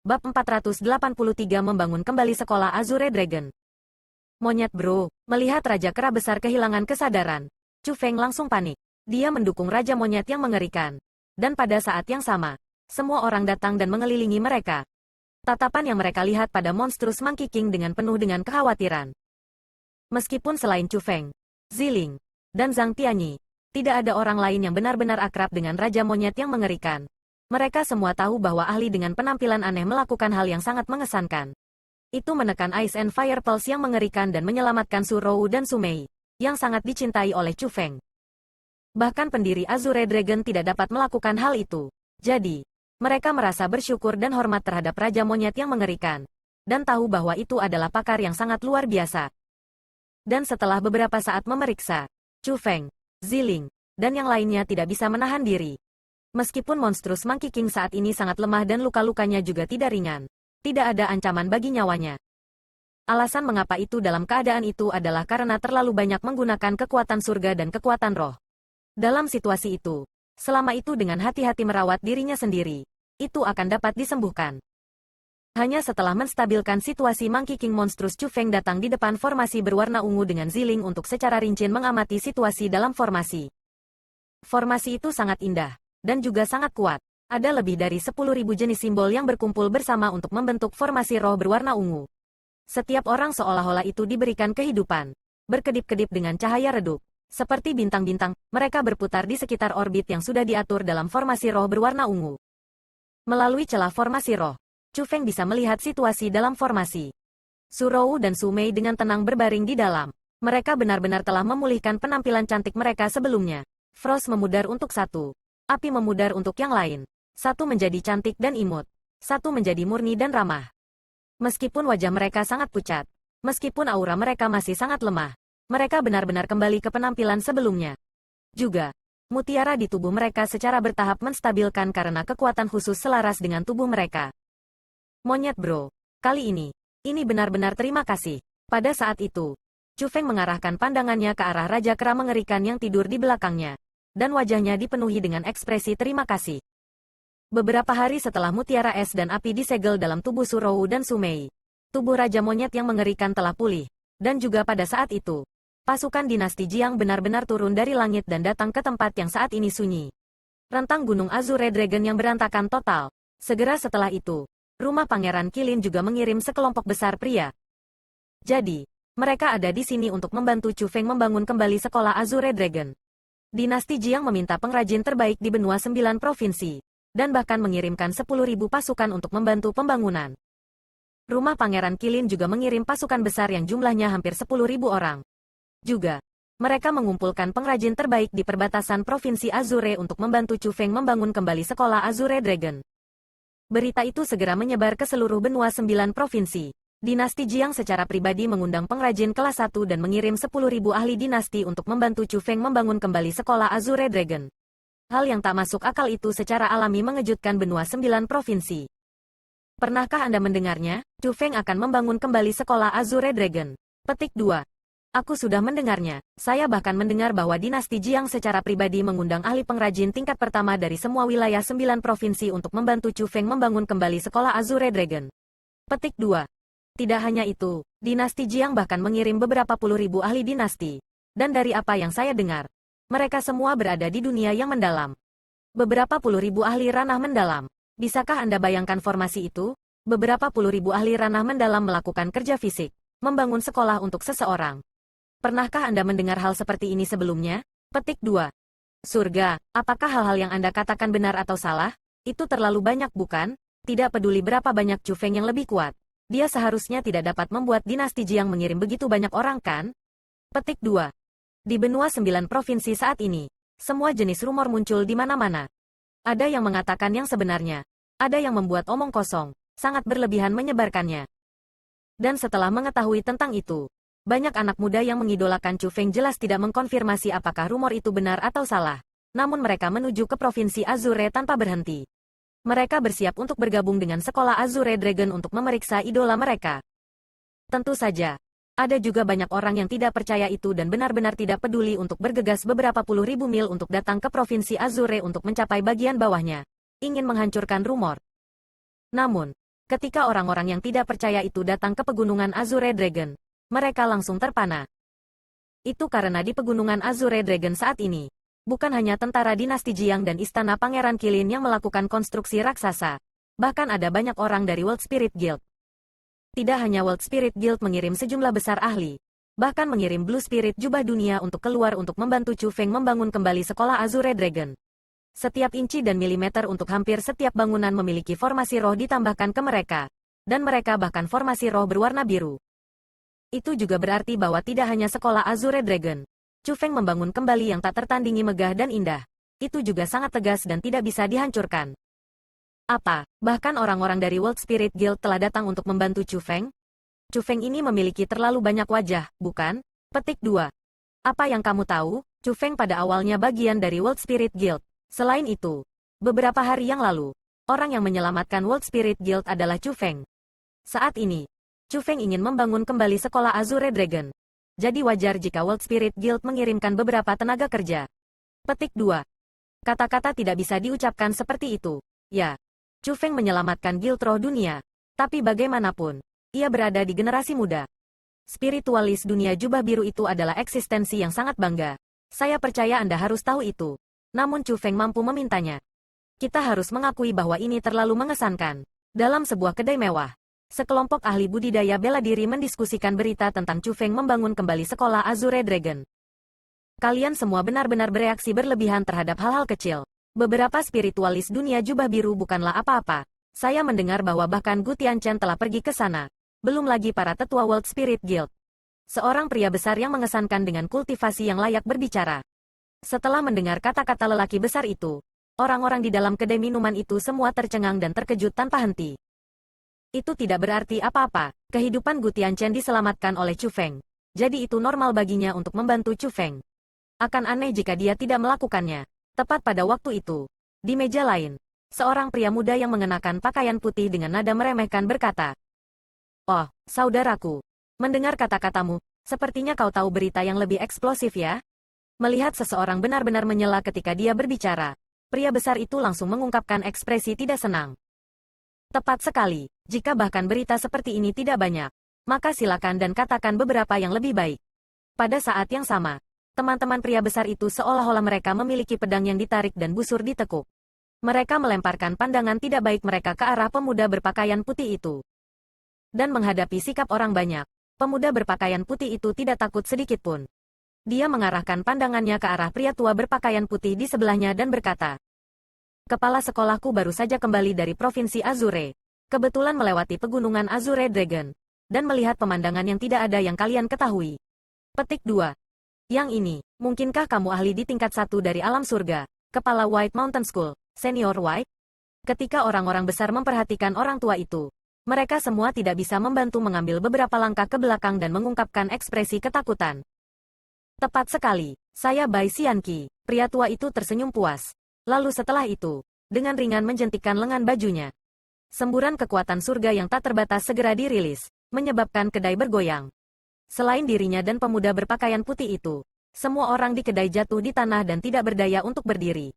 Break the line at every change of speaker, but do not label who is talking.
Bab 483 membangun kembali sekolah Azure Dragon. Monyet bro, melihat Raja Kera Besar kehilangan kesadaran, Chu Feng langsung panik. Dia mendukung Raja Monyet yang mengerikan. Dan pada saat yang sama, semua orang datang dan mengelilingi mereka. Tatapan yang mereka lihat pada monstrus Monkey King penuh dengan kekhawatiran. Meskipun selain Chu Feng, Ziling, dan Zhang Tianyi, tidak ada orang lain yang benar-benar akrab dengan Raja Monyet yang mengerikan. Mereka semua tahu bahwa ahli dengan penampilan aneh melakukan hal yang sangat mengesankan. Itu menekan Ice and Fire Pulse yang mengerikan dan menyelamatkan Su Rou dan Su Mei, yang sangat dicintai oleh Chu Feng. Bahkan pendiri Azure Dragon tidak dapat melakukan hal itu. Jadi, mereka merasa bersyukur dan hormat terhadap Raja Monyet yang mengerikan, dan tahu bahwa itu adalah pakar yang sangat luar biasa. Dan setelah beberapa saat memeriksa, Chu Feng, Ziling, dan yang lainnya tidak bisa menahan diri. Meskipun monstrus Monkey King saat ini sangat lemah dan luka-lukanya juga tidak ringan, tidak ada ancaman bagi nyawanya. Alasan mengapa itu dalam keadaan itu adalah karena terlalu banyak menggunakan kekuatan surga dan kekuatan roh. Dalam situasi itu, selama itu dengan hati-hati merawat dirinya sendiri, itu akan dapat disembuhkan. Hanya setelah menstabilkan situasi Monkey King monstrus Chu Feng datang di depan formasi berwarna ungu dengan Ziling untuk secara rinci mengamati situasi dalam formasi. Formasi itu sangat indah. Dan juga sangat kuat. Ada lebih dari 10.000 jenis simbol yang berkumpul bersama untuk membentuk formasi roh berwarna ungu. Setiap orang seolah-olah itu diberikan kehidupan. Berkedip-kedip dengan cahaya redup. Seperti bintang-bintang, mereka berputar di sekitar orbit yang sudah diatur dalam formasi roh berwarna ungu. Melalui celah formasi roh, Chu Feng bisa melihat situasi dalam formasi. Su Rou dan Su Mei dengan tenang berbaring di dalam. Mereka benar-benar telah memulihkan penampilan cantik mereka sebelumnya. Frost memudar untuk satu. Api memudar untuk yang lain. Satu menjadi cantik dan imut. Satu menjadi murni dan ramah. Meskipun wajah mereka sangat pucat. Meskipun aura mereka masih sangat lemah. Mereka benar-benar kembali ke penampilan sebelumnya. Juga, mutiara di tubuh mereka secara bertahap menstabilkan karena kekuatan khusus selaras dengan tubuh mereka. Monyet bro, kali ini benar-benar terima kasih. Pada saat itu, Chu Feng mengarahkan pandangannya ke arah Raja Kera mengerikan yang tidur di belakangnya. Dan wajahnya dipenuhi dengan ekspresi terima kasih. Beberapa hari setelah mutiara es dan api disegel dalam tubuh Su Rou dan Su Mei, tubuh Raja Monyet yang mengerikan telah pulih. Dan juga pada saat itu, pasukan dinasti Jiang benar-benar turun dari langit dan datang ke tempat yang saat ini sunyi. Rentang gunung Azure Dragon yang berantakan total. Segera setelah itu, rumah Pangeran Qilin juga mengirim sekelompok besar pria. Jadi, mereka ada di sini untuk membantu Chu Feng membangun kembali sekolah Azure Dragon. Dinasti Jiang meminta pengrajin terbaik di benua 9 provinsi, dan bahkan mengirimkan 10.000 pasukan untuk membantu pembangunan. Rumah Pangeran Qilin juga mengirim pasukan besar yang jumlahnya hampir 10.000 orang. Juga, mereka mengumpulkan pengrajin terbaik di perbatasan provinsi Azure untuk membantu Chu Feng membangun kembali sekolah Azure Dragon. Berita itu segera menyebar ke seluruh benua 9 provinsi. Dinasti Jiang secara pribadi mengundang pengrajin kelas 1 dan mengirim 10.000 ahli dinasti untuk membantu Chu Feng membangun kembali sekolah Azure Dragon. Hal yang tak masuk akal itu secara alami mengejutkan benua 9 provinsi. Pernahkah Anda mendengarnya? Chu Feng akan membangun kembali sekolah Azure Dragon. Petik 2. Aku sudah mendengarnya. Saya bahkan mendengar bahwa dinasti Jiang secara pribadi mengundang ahli pengrajin tingkat pertama dari semua wilayah 9 provinsi untuk membantu Chu Feng membangun kembali sekolah Azure Dragon. Petik 2. Tidak hanya itu, dinasti Jiang bahkan mengirim beberapa puluh ribu ahli dinasti. Dan dari apa yang saya dengar, mereka semua berada di dunia yang mendalam. Beberapa puluh ribu ahli ranah mendalam. Bisakah Anda bayangkan formasi itu? Beberapa puluh ribu ahli ranah mendalam melakukan kerja fisik, membangun sekolah untuk seseorang. Pernahkah Anda mendengar hal seperti ini sebelumnya? Petik 2. Surga, apakah hal-hal yang Anda katakan benar atau salah? Itu terlalu banyak bukan? Tidak peduli berapa banyak Chu Feng yang lebih kuat. Dia seharusnya tidak dapat membuat dinasti Jiang mengirim begitu banyak orang kan? Petik 2. Di benua 9 provinsi saat ini, semua jenis rumor muncul di mana-mana. Ada yang mengatakan yang sebenarnya. Ada yang membuat omong kosong, sangat berlebihan menyebarkannya. Dan setelah mengetahui tentang itu, banyak anak muda yang mengidolakan Chu Feng jelas tidak mengkonfirmasi apakah rumor itu benar atau salah. Namun mereka menuju ke provinsi Azure tanpa berhenti. Mereka bersiap untuk bergabung dengan sekolah Azure Dragon untuk memeriksa idola mereka. Tentu saja, ada juga banyak orang yang tidak percaya itu dan benar-benar tidak peduli untuk bergegas beberapa puluh ribu mil untuk datang ke provinsi Azure untuk mencapai bagian bawahnya. Ingin menghancurkan rumor. Namun, Ketika orang-orang yang tidak percaya itu datang ke pegunungan Azure Dragon, mereka langsung terpana. Itu karena di pegunungan Azure Dragon saat ini, bukan hanya tentara dinasti Jiang dan istana Pangeran Qilin yang melakukan konstruksi raksasa, bahkan ada banyak orang dari World Spirit Guild. Tidak hanya World Spirit Guild mengirim sejumlah besar ahli, bahkan mengirim Blue Spirit Jubah Dunia untuk keluar untuk membantu Chu Feng membangun kembali sekolah Azure Dragon. Setiap inci dan milimeter untuk hampir setiap bangunan memiliki formasi roh ditambahkan ke mereka, dan mereka bahkan formasi roh berwarna biru. Itu juga berarti bahwa tidak hanya sekolah Azure Dragon, Chu Feng membangun kembali yang tak tertandingi megah dan indah. Itu juga sangat tegas dan tidak bisa dihancurkan. Apa, bahkan orang-orang dari World Spirit Guild telah datang untuk membantu Chu Feng? Chu Feng ini memiliki terlalu banyak wajah, bukan? Petik 2. Apa yang kamu tahu? Chu Feng pada awalnya bagian dari World Spirit Guild. Selain itu, beberapa hari yang lalu, orang yang menyelamatkan World Spirit Guild adalah Chu Feng. Saat ini, Chu Feng ingin membangun kembali sekolah Azure Dragon. Jadi wajar jika World Spirit Guild mengirimkan beberapa tenaga kerja. Petik 2. Kata-kata tidak bisa diucapkan seperti itu. Ya, Chu Feng menyelamatkan Guild Roh Dunia. Tapi bagaimanapun, ia berada di generasi muda. Spiritualis dunia jubah biru itu adalah eksistensi yang sangat bangga. Saya percaya Anda harus tahu itu. Namun Chu Feng mampu memintanya. Kita harus mengakui bahwa ini terlalu mengesankan. Dalam sebuah kedai mewah, sekelompok ahli budidaya bela diri mendiskusikan berita tentang Chu Feng membangun kembali sekolah Azure Dragon. Kalian semua benar-benar bereaksi berlebihan terhadap hal-hal kecil. Beberapa spiritualis dunia jubah biru bukanlah apa-apa. Saya mendengar bahwa bahkan Gu Tianchen telah pergi ke sana. Belum lagi para tetua World Spirit Guild. Seorang pria besar yang mengesankan dengan kultivasi yang layak berbicara. Setelah mendengar kata-kata lelaki besar itu, orang-orang di dalam kedai minuman itu semua tercengang dan terkejut tanpa henti. Itu tidak berarti apa-apa, kehidupan Gu Tianchen diselamatkan oleh Chu Feng. Jadi itu normal baginya untuk membantu Chu Feng. Akan aneh jika dia tidak melakukannya. Tepat pada waktu itu, di meja lain, seorang pria muda yang mengenakan pakaian putih dengan nada meremehkan berkata, "Oh, saudaraku, mendengar kata-katamu, sepertinya kau tahu berita yang lebih eksplosif ya?" Melihat seseorang benar-benar menyela ketika dia berbicara, pria besar itu langsung mengungkapkan ekspresi tidak senang. Tepat sekali, jika bahkan berita seperti ini tidak banyak, maka silakan dan katakan beberapa yang lebih baik. Pada saat yang sama, teman-teman pria besar itu seolah-olah mereka memiliki pedang yang ditarik dan busur ditekuk. Mereka melemparkan pandangan tidak baik mereka ke arah pemuda berpakaian putih itu. Dan menghadapi sikap orang banyak, pemuda berpakaian putih itu tidak takut sedikit pun. Dia mengarahkan pandangannya ke arah pria tua berpakaian putih di sebelahnya dan berkata, "Kepala sekolahku baru saja kembali dari Provinsi Azure. Kebetulan melewati pegunungan Azure Dragon. Dan melihat pemandangan yang tidak ada yang kalian ketahui." Petik 2. Yang ini, mungkinkah kamu ahli di tingkat 1 dari alam surga, kepala White Mountain School, Senior White? Ketika orang-orang besar memperhatikan orang tua itu, mereka semua tidak bisa membantu mengambil beberapa langkah ke belakang dan mengungkapkan ekspresi ketakutan. Tepat sekali, saya Bai Xianqi. Pria tua itu tersenyum puas. Lalu setelah itu, dengan ringan menjentikkan lengan bajunya. Semburan kekuatan surga yang tak terbatas segera dirilis, menyebabkan kedai bergoyang. Selain dirinya dan pemuda berpakaian putih itu, semua orang di kedai jatuh di tanah dan tidak berdaya untuk berdiri.